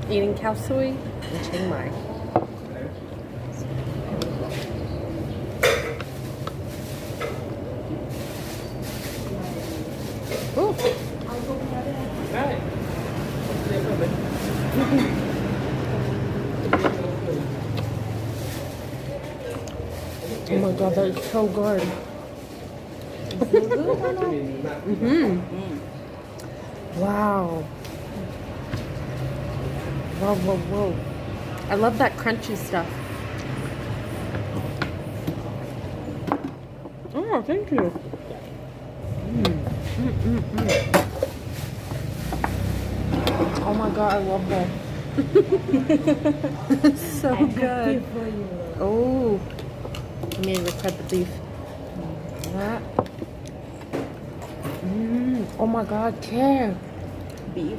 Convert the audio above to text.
eating Khao Soi in Chiang Rai. Ooh. Oh my god, that is so good. Wow. Whoa, whoa, whoa. I love that crunchy stuff. Oh, thank you. Oh my god, I love that. It's so good. Oh, let me cut the beef. That. Oh my god, care. Beef.